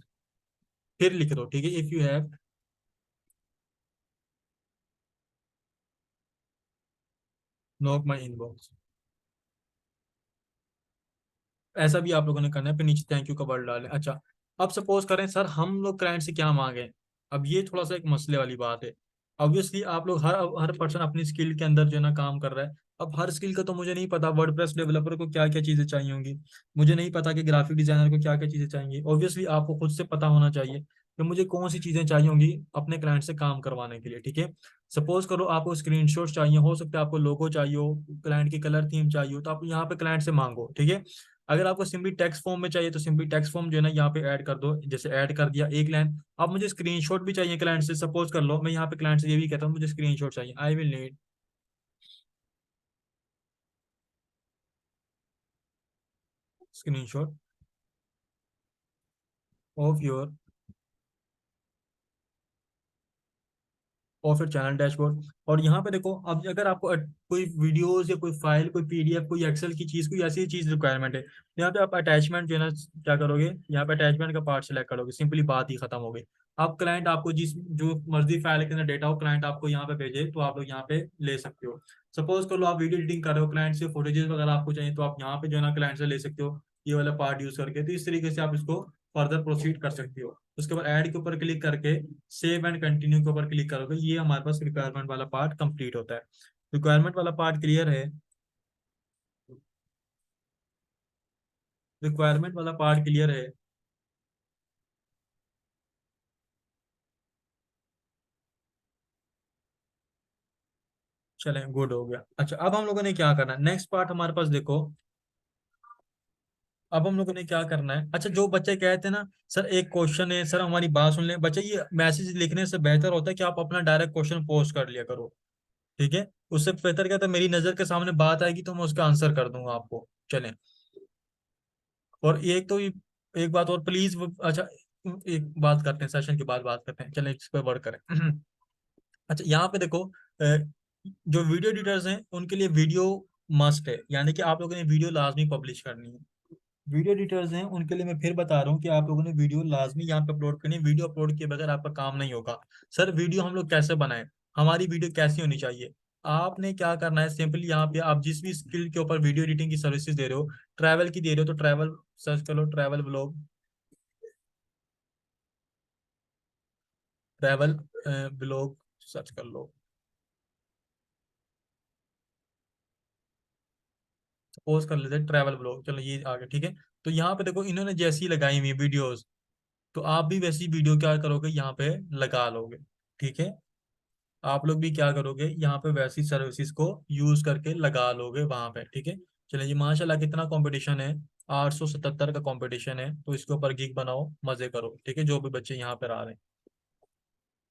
फिर लिख दो, ठीक है, if you have not my inbox. ऐसा भी आप लोगों ने करना है, फिर नीचे थैंक यू का वर्ड डालें। अच्छा, अब सपोज करें सर हम लोग क्लाइंट से क्या मांगे। अब ये थोड़ा सा एक मसले वाली बात है। ऑब्वियसली आप लोग, हर हर पर्सन अपनी स्किल के अंदर जो है ना काम कर रहा है। अब हर स्किल का तो मुझे नहीं पता वर्डप्रेस डेवलपर को क्या क्या चीजें चाहिए होंगी, मुझे नहीं पता कि ग्राफिक डिजाइनर को क्या क्या चीजें चाहिए। ऑब्वियसली आपको खुद से पता होना चाहिए कि मुझे कौन सी चीजें चाहिए होंगी अपने क्लाइंट से काम करवाने के लिए, ठीक है। सपोज करो आपको स्क्रीनशॉट चाहिए, हो सकता है आपको लोगो चाहिए हो, क्लाइंट की कलर थीम चाहिए हो, तो आप यहाँ पे क्लाइंट से मांगो, ठीक है। अगर आपको सिंपली टेक्स्ट फॉर्म में चाहिए तो सिंपली टेक्स्ट फॉर्म जो है ना यहाँ पे ऐड कर दो, जैसे ऐड कर दिया एक लाइन। अब मुझे स्क्रीनशॉट भी चाहिए क्लाइंट से, सपोज कर लो मैं यहाँ पे क्लाइंट से ये भी कहता हूँ मुझे स्क्रीनशॉट चाहिए, I will need screenshot of your और फिर चैनल डैशबोर्ड। और यहाँ पे देखो, अब अगर आपको कोई वीडियोस या कोई फाइल, कोई पीडीएफ, कोई एक्सेल की चीज, कोई ऐसी चीज रिक्वायरमेंट है, तो यहाँ पे आप अटैचमेंट जो है ना क्या करोगे, यहाँ पे अटैचमेंट का पार्ट सिलेक्ट करोगे, सिंपली बात ही खत्म हो गई। अब क्लाइंट आपको जिस जो मर्जी फाइल के अंदर डेटा हो, क्लाइंट आपको यहाँ पे भेजे तो आप लोग यहाँ पे ले सकते हो। सपोज कर लो आप वीडियो एडिटिंग कर रहे हो, क्लाइंट से फुटेजेस वगैरह आपको चाहिए, तो आप यहाँ पे जो है ना क्लाइंट से ले सकते हो, ये वाला पार्ट यूज करके। तो इस तरीके से आप इसको फर्दर प्रोसीड कर सकते हो। उसके बाद ऐड के ऊपर क्लिक करके सेव एंड कंटिन्यू के ऊपर क्लिक करोगे, ये हमारे पास रिक्वायरमेंट वाला पार्ट कंप्लीट होता है। रिक्वायरमेंट वाला पार्ट क्लियर है, रिक्वायरमेंट वाला पार्ट क्लियर है। चलें, गुड हो गया। अच्छा, अब हम लोगों ने क्या करना है, नेक्स्ट पार्ट हमारे पास देखो। अब हम लोगों ने क्या करना है, अच्छा जो बच्चे कहते हैं ना सर एक क्वेश्चन है सर हमारी बात सुन लें, बच्चे ये मैसेज लिखने से बेहतर होता है कि आप अपना डायरेक्ट क्वेश्चन पोस्ट कर लिया करो। ठीक है, उससे बेहतर क्या था, मेरी नजर के सामने बात आएगी तो मैं उसका आंसर कर दूंगा आपको। चलें, और एक तो एक बात और प्लीज, अच्छा एक बात करते हैं, सेशन के बाद बात करते हैं, चलें इस पर वर्क करें। अच्छा यहाँ पे देखो, जो वीडियो एडिटर्स हैं उनके लिए वीडियो मस्ट है, यानी कि आप लोगों ने वीडियो लाजमी पब्लिश करनी है। वीडियो एडिटर्स हैं उनके लिए मैं फिर बता रहा हूँ कि आप लोगों ने वीडियो लाजमी यहाँ पे अपलोड करनी है, वीडियो अपलोड किए बगैर आपका काम नहीं होगा। सर वीडियो हम लोग कैसे बनाएं, हमारी वीडियो कैसी होनी चाहिए, आपने क्या करना है, सिंपली यहाँ पे आप जिस भी स्किल के ऊपर वीडियो एडिटिंग की सर्विसेज दे रहे हो, ट्रैवल की दे रहे हो तो ट्रैवल सर्च कर लो, travel blog, travel blog search कर लो। सपोज कर लेते हैं ट्रैवल ब्लॉग, चलो ये आ गया, ठीक है। तो यहाँ पे देखो इन्होंने जैसी लगाई हुई वीडियोस, तो आप भी वैसी वीडियो क्या करोगे यहाँ पे लगा लोगे। ठीक है, आप लोग भी क्या करोगे यहाँ पे वैसी सर्विसेज को यूज करके लगा लोगे वहां पे। ठीक है, चलिए जी, माशाल्लाह कितना कंपटीशन है, 877 का कंपटीशन है, तो इसके ऊपर गिग बनाओ, मजे करो। ठीक है, जो भी बच्चे यहाँ पर आ रहे हैं,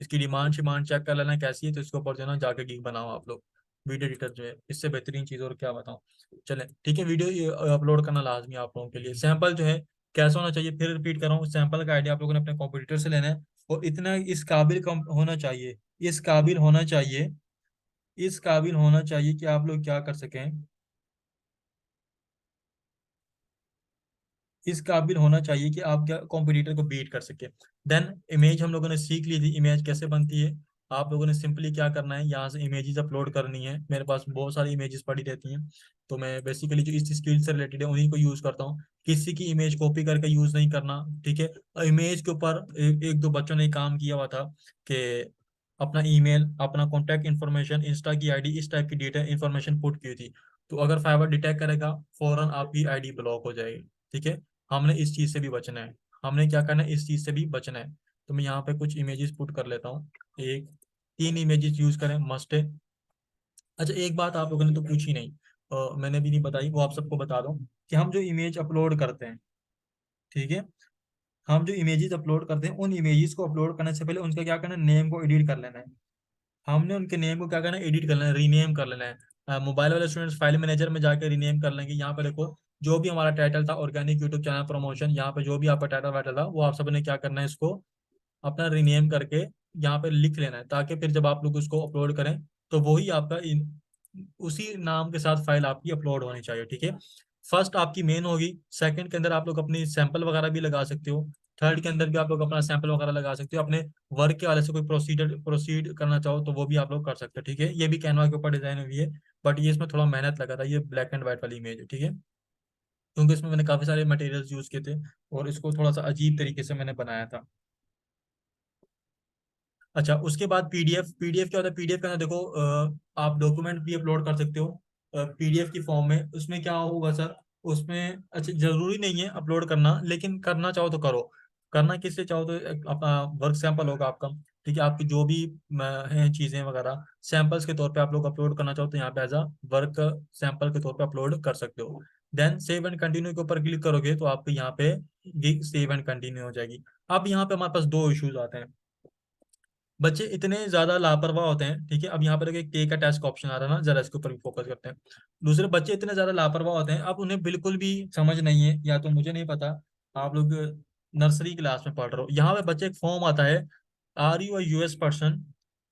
इसकी डिमांड शिमांड चेक कर लेना कैसी है, तो इसके ऊपर जो है ना जाके गिग बनाओ आप लोग। वीडियो एडिटर जो है इससे बेहतरीन चीज़ और क्या बताऊँ। चलें ठीक है, वीडियो अपलोड करना लाजमी है आप लोगों के लिए। सैंपल जो है कैसा होना चाहिए, फिर रिपीट कर रहा हूँ, सैंपल का आइडिया आप लोगों ने अपने कंप्यूटर से लेना है, और इतना इस काबिल होना चाहिए, इस काबिल होना चाहिए, इस काबिल होना चाहिए कि आप लोग क्या कर सकें, इस काबिल होना चाहिए कि आप क्या कॉम्पिटिटर को बीट कर सके। देन इमेज हम लोगों ने सीख ली थी, इमेज कैसे बनती है। आप लोगों ने सिंपली क्या करना है, यहाँ से इमेजेस अपलोड करनी है, मेरे पास बहुत सारी इमेजेस पड़ी रहती हैं, तो मैं बेसिकली जो इस स्किल से रिलेटेड है उन्हीं को यूज करता हूँ, किसी की इमेज कॉपी करके यूज नहीं करना। ठीक है, इमेज के ऊपर एक दो बच्चों ने काम किया हुआ था कि अपना ईमेल, अपना कॉन्टैक्ट इन्फॉर्मेशन, इंस्टा की आईडी, इस टाइप की डेटा इन्फॉर्मेशन पुट की थी, तो अगर फाइवर डिटेक्ट करेगा फौरन आपकी आईडी ब्लॉक हो जाएगी। ठीक है, हमने इस चीज से भी बचना है, हमने क्या करना है, इस चीज से भी बचना है। तो मैं यहाँ पे कुछ इमेजेस पुट कर लेता हूँ, एक 3 इमेजेस यूज करें मस्ट है। अच्छा एक बात आप लोगों ने तो पूछी नहीं, मैंने भी नहीं बताई, वो आप सबको बता दूं कि हम जो इमेज अपलोड करते हैं, ठीक है, हम जो इमेजेस अपलोड करते हैं उन इमेजेस को अपलोड करने से पहले उनका क्या करना है, नेम को एडिट कर लेना है। हमने उनके नेम को क्या करना है, एडिट कर लेना है, रीनेम कर लेना है। मोबाइल वाले स्टूडेंट्स फाइल मैनेजर में जाकर रीनेम कर लेंगे। यहाँ पे देखो जो भी हमारा टाइटल था, ऑर्गेनिक यूट्यूब चैनल प्रमोशन, यहाँ पे जो भी आपका टाइटल वाइटल था वो आप सबने क्या करना है, इसको अपना रीनेम करके यहाँ पे लिख लेना है, ताकि फिर जब आप लोग उसको अपलोड करें तो वही आपका उसी नाम के साथ फाइल आपकी अपलोड होनी चाहिए। ठीक है, फर्स्ट आपकी मेन होगी, सेकंड के अंदर आप लोग अपनी सैंपल वगैरह भी लगा सकते हो, थर्ड के अंदर भी आप लोग अपना सैंपल वगैरह लगा सकते हो, अपने वर्क के वाले से कोई प्रोसीड करना चाहो तो वो भी आप लोग कर सकते हो। ठीक है, ये भी कैनवा के ऊपर डिजाइन हुई है, बट ये इसमें थोड़ा मेहनत लगा था, ये ब्लैक एंड व्हाइट वाली इमेज है। ठीक है, क्योंकि इसमें मैंने काफी सारे मटेरियल्स यूज किए थे और इसको थोड़ा सा अजीब तरीके से मैंने बनाया था। अच्छा उसके बाद पीडीएफ, पीडीएफ क्या होता है, पीडीएफ के अंदर देखो आप डॉक्यूमेंट भी अपलोड कर सकते हो पीडीएफ की फॉर्म में। उसमें क्या होगा सर, उसमें अच्छा जरूरी नहीं है अपलोड करना, लेकिन करना चाहो तो करो। करना किससे चाहो तो अपना वर्क सैंपल होगा आपका, ठीक है, आपकी जो भी हैं चीजें वगैरह सैंपल्स के तौर पे आप लोग अपलोड करना चाहो तो यहाँ पे एज अ वर्क सैंपल के तौर पे अपलोड कर सकते हो। देन सेव एंड कंटिन्यू के ऊपर क्लिक करोगे तो आपको यहाँ पे सेव एंड कंटिन्यू हो जाएगी। अब यहाँ पे हमारे पास दो इश्यूज आते हैं, बच्चे इतने ज्यादा लापरवाह होते हैं। ठीक है, अब यहाँ पर एक के का टेस्ट का ऑप्शन आ रहा है ना, जरा इसके ऊपर भी फोकस करते हैं। दूसरे बच्चे इतने ज्यादा लापरवाह होते हैं, अब उन्हें बिल्कुल भी समझ नहीं है, या तो मुझे नहीं पता, आप लोग नर्सरी क्लास में पढ़ रहे हो, यहाँ पे बच्चे एक फॉर्म आता है, आर यू यूएस पर्सन,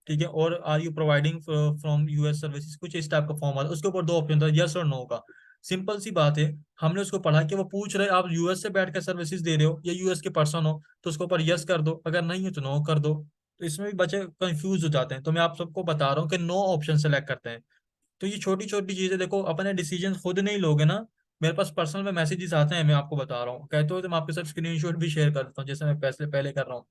ठीक है, और are you providing from US services, कुछ इस टाइप का फॉर्म आता है, उसके ऊपर दो ऑप्शन था, यस और नो का। सिंपल सी बात है, हमने उसको पढ़ा कि वो पूछ रहे आप यूएस से बैठ कर सर्विसेज दे रहे हो या यूएस के पर्सन हो, तो उसके ऊपर यस कर दो, अगर नहीं है तो नो कर दो। तो इसमें भी बच्चे कंफ्यूज हो जाते हैं, तो मैं आप सबको बता रहा हूँ कि नो ऑप्शन सेलेक्ट करते हैं। तो ये छोटी छोटी चीजें देखो, अपने डिसीजन खुद नहीं लोगे ना, मेरे पास पर्सनल में मैसेजेस आते हैं, मैं आपको बता रहा हूँ, कहते हो तो मैं आपके साथ स्क्रीनशॉट भी शेयर कर देता हूँ, जैसे मैं पैसे पहले कर रहा हूँ।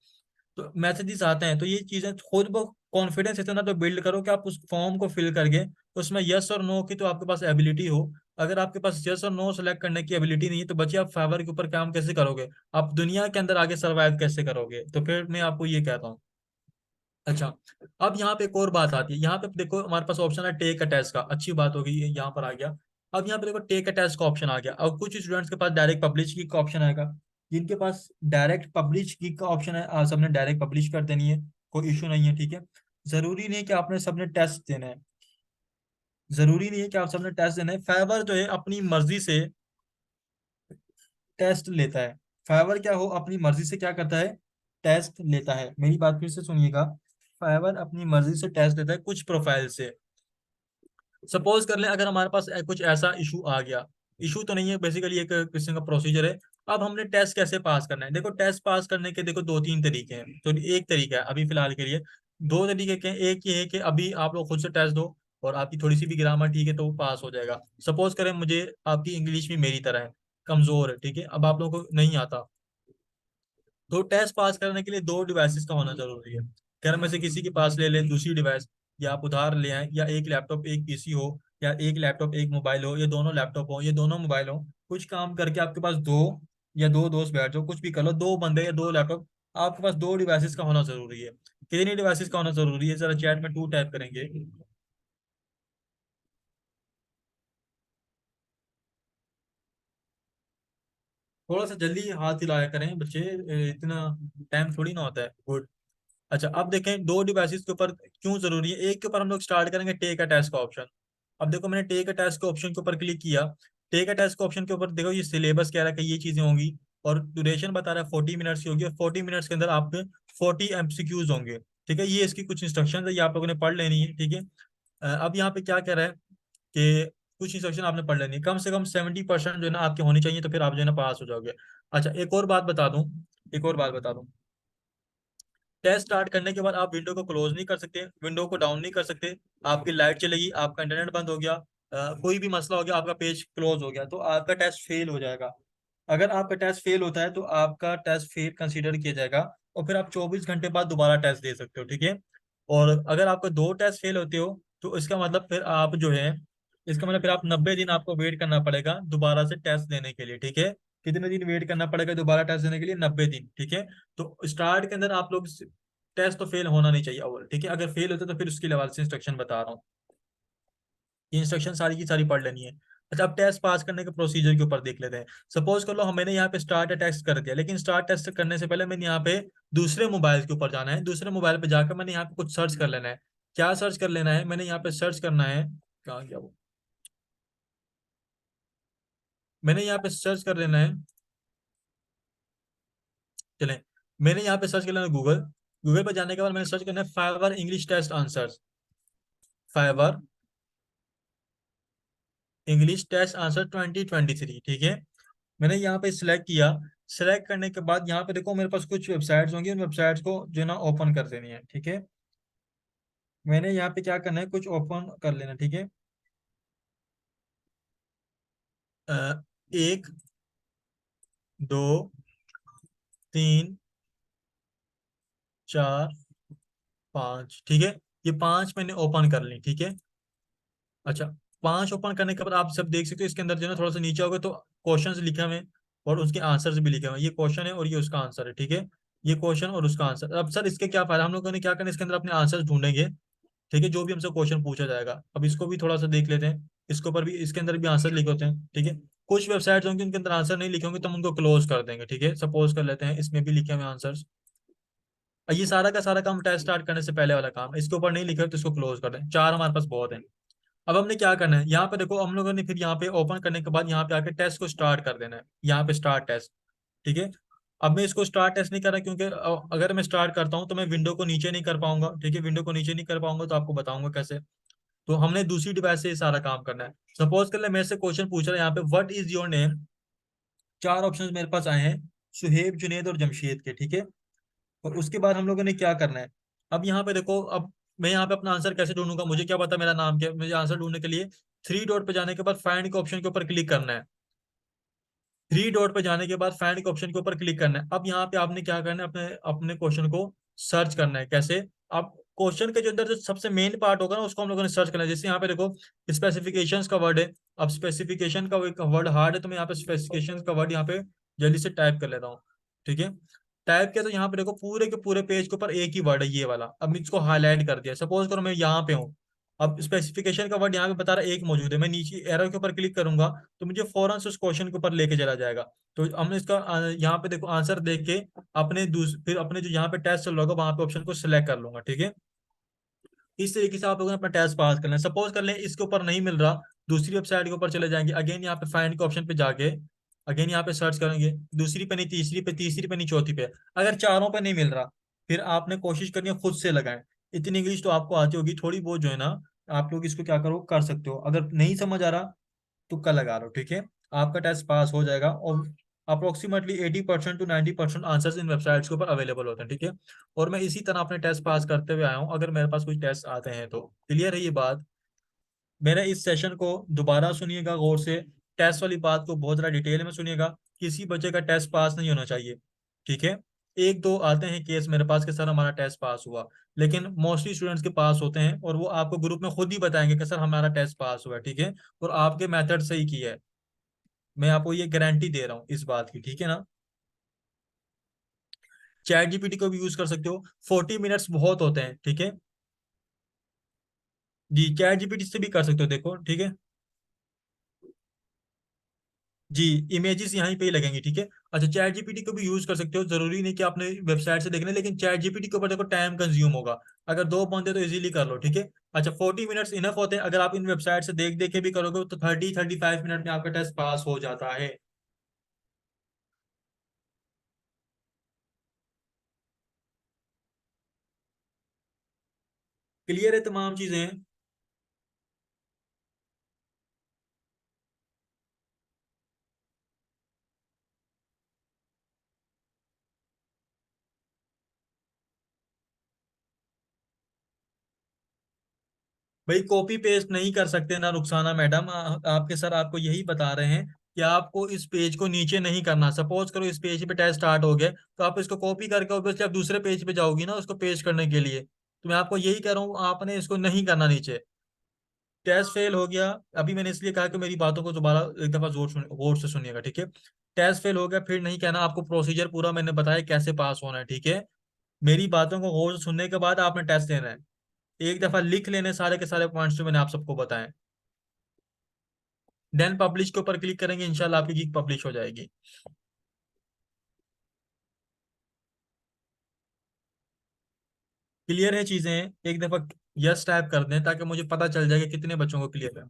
तो मैसेजेस आते हैं, तो ये चीजें खुद वो कॉन्फिडेंस इतना तो बिल्ड करो कि आप उस फॉर्म को फिल करके उसमें यस और नो की तो आपके पास एबिलिटी हो। अगर आपके पास यस और नो सेलेक्ट करने की एबिलिटी नहीं है तो बच्चे आप फाइवर के ऊपर काम कैसे करोगे, आप दुनिया के अंदर आगे सर्वाइव कैसे करोगे। तो फिर मैं आपको ये कहता हूँ, अच्छा, अब यहाँ पे एक और बात आती है। यहाँ पे देखो हमारे पास ऑप्शन है टेक अ टेस्ट का, अच्छी बात होगी, ये यहाँ पर आ गया। अब यहाँ पे देखो टेक अ टेस्ट का ऑप्शन आ गया। अब कुछ स्टूडेंट्स के पास डायरेक्ट पब्लिश की का ऑप्शन आएगा। जिनके पास डायरेक्ट पब्लिश की का ऑप्शन है, सबने डायरेक्ट पब्लिश कर देनी है, कोई इशू नहीं है, ठीक है। जरूरी नहीं है कि आपने सबने टेस्ट देना है, जरूरी नहीं है कि आप सबने टेस्ट देना है। फाइवर जो है अपनी मर्जी से टेस्ट लेता है। फाइवर क्या हो अपनी मर्जी से क्या करता है, टेस्ट लेता है। मेरी बात फिर से सुनिएगा, फाइवर अपनी मर्जी से टेस्ट लेता है कुछ प्रोफाइल से। सपोज कर लें अगर हमारे पास कुछ ऐसा इशू आ गया, इशू तो नहीं है, बेसिकली एक किस्म का प्रोसीजर है। अब हमने टेस्ट कैसे पास करना है, देखो टेस्ट पास करने के देखो दो तीन तरीके हैं। तो एक तरीका है अभी फिलहाल के लिए, दो तरीके के हैं। एक ये है कि अभी आप लोग खुद से टेस्ट दो और आपकी थोड़ी सी भी ग्रामर ठीक है तो वो पास हो जाएगा। सपोज करें मुझे, आपकी इंग्लिश भी मेरी तरह है, कमजोर है, ठीक है, अब आप लोगों को नहीं आता, तो टेस्ट पास करने के लिए दो डिवाइसेस का होना जरूरी है। घर में से किसी के पास ले लें दूसरी डिवाइस, या आप उधार ले आए, या एक लैपटॉप एक पीसी हो, या एक लैपटॉप एक मोबाइल हो, या दोनों लैपटॉप हो, या दोनों मोबाइल हो। कुछ काम करके आपके पास दो या दो दोस्त बैठ जाओ, कुछ भी कर लो, दो बंदे या दो लैपटॉप, आपके पास दो डिवाइसेस का होना जरूरी है। कितनी डिवाइसेस का होना जरूरी है, जरा चैट में टू टाइप करेंगे। थोड़ा सा जल्दी हाथ हिलाया करें बच्चे, इतना टाइम थोड़ी ना होता है। गुड। अच्छा, अब देखें दो डिवाइसेस के ऊपर क्यों जरूरी है। एक के ऊपर हम लोग स्टार्ट करेंगे टेक अ टेस्ट का ऑप्शन। अब देखो मैंने टेक अ टेस्ट के ऑप्शन के ऊपर क्लिक किया। टेक अ टेस्ट के ऑप्शन के ऊपर देखो ये सिलेबस कह रहा है कि ये चीजें होंगी, और ड्यूरेशन बता रहा है 40 मिनट्स की होगी, और 40 मिनट्स के अंदर आपके 40 MCQs होंगे। ठीक है, ये इसकी कुछ इंस्ट्रक्शन है, ये आप लोगों ने पढ़ लेनी है, ठीक है। अब यहाँ पे क्या कह रहा है कि कुछ इंस्ट्रक्शन आपने पढ़ लेनी है, कम से कम 70% जो है ना आपके होनी चाहिए, तो फिर आप जो है ना पास हो जाओगे। अच्छा, एक और बात बता दूं, एक और बात बता दूं, टेस्ट स्टार्ट करने के बाद आप विंडो को क्लोज नहीं कर सकते, विंडो को डाउन नहीं कर सकते। आपकी लाइट चलेगी, आपका इंटरनेट बंद हो गया, कोई भी मसला हो गया, आपका पेज क्लोज हो गया, तो आपका टेस्ट फेल हो जाएगा। अगर आपका टेस्ट फेल होता है तो आपका टेस्ट फेल कंसीडर किया जाएगा, और फिर आप 24 घंटे बाद दोबारा टेस्ट दे सकते हो, ठीक है। और अगर आपका दो टेस्ट फेल होते हो तो इसका मतलब फिर आप जो है, इसका मतलब फिर आप 90 दिन आपको वेट करना पड़ेगा दोबारा से टेस्ट देने के लिए, ठीक है। कितने दिन वेट करना पड़ेगा दोबारा टेस्ट देने के लिए, 90 दिन, ठीक है। तो स्टार्ट के अंदर आप लोग, टेस्ट तो फेल होना नहीं चाहिए अव्वल, ठीक है। अगर फेल होता तो फिर उसके लेवल से इंस्ट्रक्शन बता रहा हूँ, ये इंस्ट्रक्शन सारी की सारी पढ़ लेनी है। अच्छा, अब टेस्ट पास करने के प्रोसीजर के ऊपर देख लेते हैं। सपोज कर लो मैंने यहाँ पे स्टार्ट टेस्ट कर दिया, लेकिन स्टार्ट टेस्ट करने से पहले मैंने यहाँ पे दूसरे मोबाइल के ऊपर जाना है। दूसरे मोबाइल पे जाकर मैंने यहाँ पे कुछ सर्च कर लेना है। क्या सर्च कर लेना है, मैंने यहाँ पे सर्च करना है, कहाँ गया वो, मैंने यहाँ पे सर्च कर लेना है, चलें, मैंने यहाँ पे सर्च कर लेना है गूगल। गूगल पे जाने के बाद मैंने सर्च करना है Fiverr English test answers, Fiverr English test answer 2023, ठीक है। मैंने यहाँ पे सिलेक्ट किया। सिलेक्ट करने के बाद यहाँ पे देखो मेरे पास कुछ वेबसाइट्स होंगी, उन वेबसाइट्स को जो है ना ओपन कर देनी है, ठीक है। मैंने यहाँ पे क्या करना है, कुछ ओपन कर लेना, ठीक है। एक, दो, तीन, चार, पाँच, ठीक है। ये पांच मैंने ओपन कर ली, ठीक है। अच्छा, पांच ओपन करने के बाद आप सब देख सकते हो इसके अंदर जो है ना, थोड़ा सा नीचे होगा तो क्वेश्चंस लिखे हुए हैं, और उसके आंसर्स भी लिखे हुए हैं। ये क्वेश्चन है और ये उसका आंसर है, ठीक है। ये क्वेश्चन और उसका आंसर। अब सर इसके क्या फायदा, हम लोगों ने क्या करना है, इसके अंदर अपने आंसर्स ढूंढेंगे, ठीक है, जो भी हमसे क्वेश्चन पूछा जाएगा। अब इसको भी थोड़ा सा देख लेते हैं, इसके ऊपर भी, इसके अंदर भी आंसर लिखे होते हैं, ठीक है। कुछ वेबसाइट्स होंगी उनके अंदर आंसर नहीं लिखे होंगे तो हम उनको क्लोज कर देंगे, ठीक है। सपोज कर लेते हैं इसमें भी लिखे हुए आंसर्स। ये सारा का सारा काम टेस्ट स्टार्ट करने से पहले वाला काम है, इसके ऊपर नहीं लिखे हो तो इसको क्लोज कर दें, चार हमारे पास बहुत है। अब हमने क्या करना है, यहाँ पे देखो हम लोगों ने फिर यहाँ पे ओपन करने के बाद यहाँ पे आके टेस्ट को स्टार्ट कर देना है, यहाँ पे स्टार्ट टेस्ट, ठीक है। अब मैं इसको स्टार्ट टेस्ट नहीं कर रहा क्योंकि अगर मैं स्टार्ट करता हूँ तो मैं विंडो को नीचे नहीं कर पाऊंगा, ठीक है। विंडो को नीचे नहीं कर पाऊंगा तो आपको बताऊंगा कैसे। तो हमने दूसरी डिवाइस से ये सारा काम करना है। सपोज कर ले मेरे से क्वेश्चन पूछ रहा है यहाँ पे, व्हाट इज योर नेम, चार ऑप्शन मेरे पास आए हैं, सुहेब, जुनेद और जमशेद के, ठीक है। और उसके बाद हम लोगों ने क्या करना है, अब यहाँ पे देखो, अब मैं यहाँ पे अपना आंसर कैसे ढूंढूंगा, मुझे क्या पता मेरा नाम क्या है। मुझे आंसर ढूंढने के लिए थ्री डॉट पे जाने के बाद फाइंड के ऑप्शन के ऊपर क्लिक करना है। थ्री डॉट पे जाने के बाद फाइंड के ऑप्शन के ऊपर क्लिक करना है। अब यहाँ पे आपने क्या करना है, अपने अपने क्वेश्चन को सर्च करना है। कैसे, आप क्वेश्चन के जो अंदर जो सबसे मेन पार्ट होगा ना उसको हम लोगों ने सर्च करना है। जैसे यहाँ पे देखो स्पेसिफिकेशंस का वर्ड है, अब स्पेसिफिकेशन का वर्ड हार्ड है तो मैं यहाँ पे स्पेसिफिकेशंस का वर्ड यहाँ पे जल्दी से टाइप कर लेता हूँ, ठीक है। टाइप किया तो यहाँ पे देखो पूरे के पूरे पेज के ऊपर एक ही वर्ड है, ये वाला। अब मैं इसको हाईलाइट कर दिया, सपोज करो मैं यहाँ पे हूँ, अब स्पेसिफिकेशन का वर्ड यहाँ पे बता रहा है एक मौजूद है, मैं नीचे एरो के ऊपर क्लिक करूंगा तो मुझे फौरन से उस क्वेश्चन के ऊपर लेके चला जाएगा। तो हमने इसका यहाँ पे देखो आंसर देख के फिर अपने जो यहाँ पे टेस्ट चल रहा होगा वहां पे ऑप्शन को सिलेक्ट कर लूंगा, ठीक है। इस तरीके से आप लोगों ने अपना टेस्ट पास करना है। सपोज कर लें इसके ऊपर नहीं मिल रहा, दूसरी वेबसाइट के ऊपर चले जाएंगे, अगेन यहाँ पे फाइंड के ऑप्शन पे जाके अगेन यहाँ पे सर्च करेंगे, दूसरी पे नहीं, तीसरी पे, तीसरी पे नहीं, चौथी पे। अगर चारों पे नहीं मिल रहा, फिर आपने कोशिश करनी है खुद से लगाएं। इतनी इंग्लिश तो आपको आती होगी, थोड़ी बहुत जो है ना, आप लोग इसको क्या करो कर सकते हो। अगर नहीं समझ आ रहा, तुक्का लगा लो, ठीक है। आपका टेस्ट पास हो जाएगा। और approximately 80% to 90% answers in websites के ऊपर अवेलेबल होते हैं, ठीक है। और मैं इसी तरह अपने टेस्ट पास करते हुए आया हूँ, अगर मेरे पास कुछ टेस्ट आते हैं तो। क्लियर है ये बात। मेरे इस सेशन को दोबारा सुनिएगा गौर से, टेस्ट वाली बात को बहुत ज़्यादा डिटेल में सुनिएगा। किसी बच्चे का टेस्ट पास नहीं होना चाहिए, ठीक है। एक दो आते हैं केस मेरे पास कि सर हमारा टेस्ट पास हुआ, लेकिन मोस्टली स्टूडेंट्स के पास होते हैं, और वो आपको ग्रुप में खुद ही बताएंगे कि सर हमारा टेस्ट पास हुआ है, ठीक है। और आपके मेथड से ही किया है। मैं आपको ये गारंटी दे रहा हूँ इस बात की, ठीक है ना। चैट जीपीटी को भी यूज कर सकते हो, 40 मिनट्स बहुत होते हैं, ठीक है। जी चैट जीपीटी से भी कर सकते हो, देखो ठीक है। जी इमेजेस यहीं पे ही लगेंगी, ठीक है। अच्छा चैट जीपीटी को भी यूज कर सकते हो, जरूरी नहीं कि आपने वेबसाइट से देखना है, लेकिन चैट जीपीटी के ऊपर देखो टाइम कंज्यूम होगा। अगर दो बंदे तो इजीली कर लो, ठीक है। अच्छा 40 मिनट्स इनफ होते हैं, अगर आप इन वेबसाइट से देख देख के भी करोगे तो 30-35 मिनट में आपका टेस्ट पास हो जाता है। क्लियर है तमाम चीजें। भाई कॉपी पेस्ट नहीं कर सकते ना रुखसाना मैडम, आपके सर आपको यही बता रहे हैं कि आपको इस पेज को नीचे नहीं करना। सपोज करो इस पेज पे टेस्ट स्टार्ट हो गया, तो आप इसको कॉपी करके ऑब्वियसली आप दूसरे पेज पे जाओगी ना उसको पेस्ट करने के लिए। तो मैं आपको यही कह रहा हूँ, आपने इसको नहीं करना नीचे। टेस्ट फेल हो गया, अभी मैंने इसलिए कहा कि मेरी बातों को दोबारा एक दफा गौर से सुनिएगा, ठीक है। टेस्ट फेल हो गया फिर नहीं कहना, आपको प्रोसीजर पूरा मैंने बताया कैसे पास होना है, ठीक है। मेरी बातों को गौर से सुनने के बाद आपने टेस्ट देना है। एक दफा लिख लेने सारे के सारे पॉइंट्स जो मैंने आप सबको बताए, देन पब्लिश के ऊपर क्लिक करेंगे, इंशाल्लाह आपकी गिग पब्लिश हो जाएगी। क्लियर है चीजें, एक दफा यस टाइप कर दें ताकि मुझे पता चल जाए कि कितने बच्चों को क्लियर है।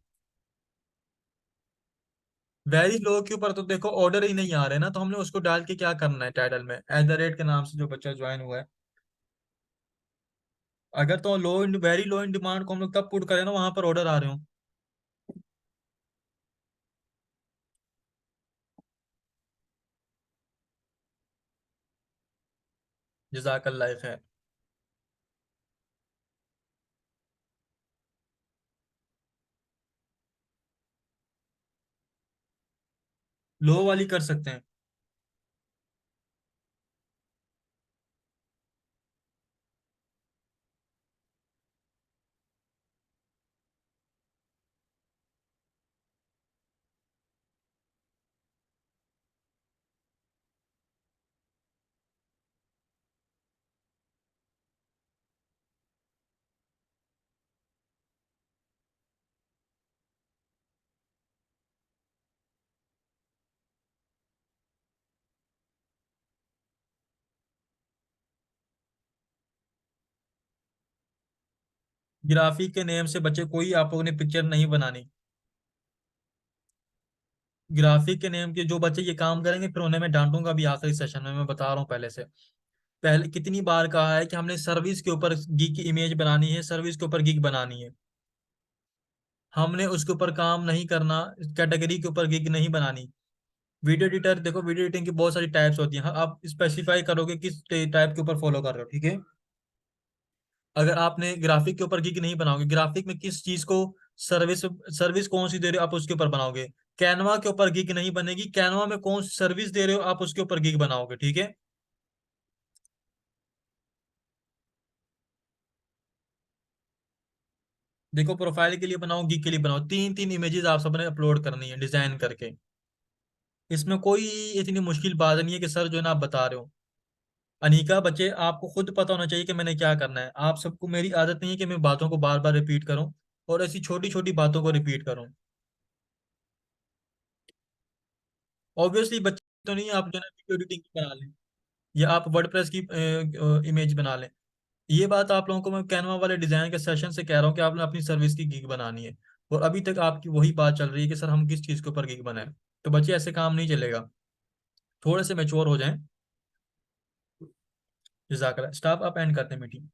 वेरी लो के ऊपर तो देखो ऑर्डर ही नहीं आ रहे ना, तो हमने उसको डाल के क्या करना है, टाइटल में @ के नाम से जो बच्चा ज्वाइन हुआ है। अगर तो लो in very low in demand को हम लोग तब पुट करें ना वहां पर ऑर्डर आ रहे हो। जजाकल्ला खैर। लो वाली कर सकते हैं। ग्राफिक के नेम से बच्चे कोई आप लोगों ने पिक्चर नहीं बनानी। ग्राफिक के नेम के जो बच्चे ये काम करेंगे फिर उन्हें मैं डांटूंगा भी आखिरी सेशन में, मैं बता रहा हूँ पहले से। पहले कितनी बार कहा है कि हमने सर्विस के ऊपर गिग की इमेज बनानी है, सर्विस के ऊपर गिग बनानी है। हमने उसके ऊपर काम नहीं करना, कैटेगरी के ऊपर गिग नहीं बनानी। वीडियो एडिटर देखो, वीडियो एडिटिंग की बहुत सारी टाइप्स होती हैं, हाँ, आप स्पेसिफाई करोगे किस टाइप के ऊपर फॉलो कर रहे हो, ठीक है। अगर आपने ग्राफिक के ऊपर गिग नहीं बनाओगे, ग्राफिक में किस चीज को सर्विस सर्विस कौन सी दे रहे हो आप उसके ऊपर बनाओगे। कैनवा के ऊपर गिग नहीं बनेगी, कैनवा में कौन सी सर्विस दे रहे हो आप उसके ऊपर गिग बनाओगे, ठीक है। देखो प्रोफाइल के लिए बनाओ, गिग के लिए बनाओ, तीन तीन इमेजेस आप सबने अपलोड करनी है डिजाइन करके। इसमें कोई इतनी मुश्किल बात नहीं है कि सर जो है ना आप बता रहे हो। अनिका, बच्चे आपको खुद पता होना चाहिए कि मैंने क्या करना है। आप सबको, मेरी आदत नहीं है कि मैं बातों को बार बार रिपीट करूं और ऐसी छोटी छोटी बातों को रिपीट करूं। ऑब्वियसली बच्चे तो नहीं, आप जो है वीडियो एडिटिंग बना लें या आप वर्डप्रेस की इमेज बना लें। ये बात आप लोगों को मैं कैनवा वाले डिजाइन के सेशन से कह रहा हूँ कि आपने अपनी सर्विस की गिग बनानी है, और अभी तक आपकी वही बात चल रही है कि सर हम किस चीज़ के ऊपर गिग बनाए। तो बच्चे ऐसे काम नहीं चलेगा, थोड़े से मेच्योर हो जाएं। जजाकल्ला। स्टाफ आप एंड करते हैं मीटिंग।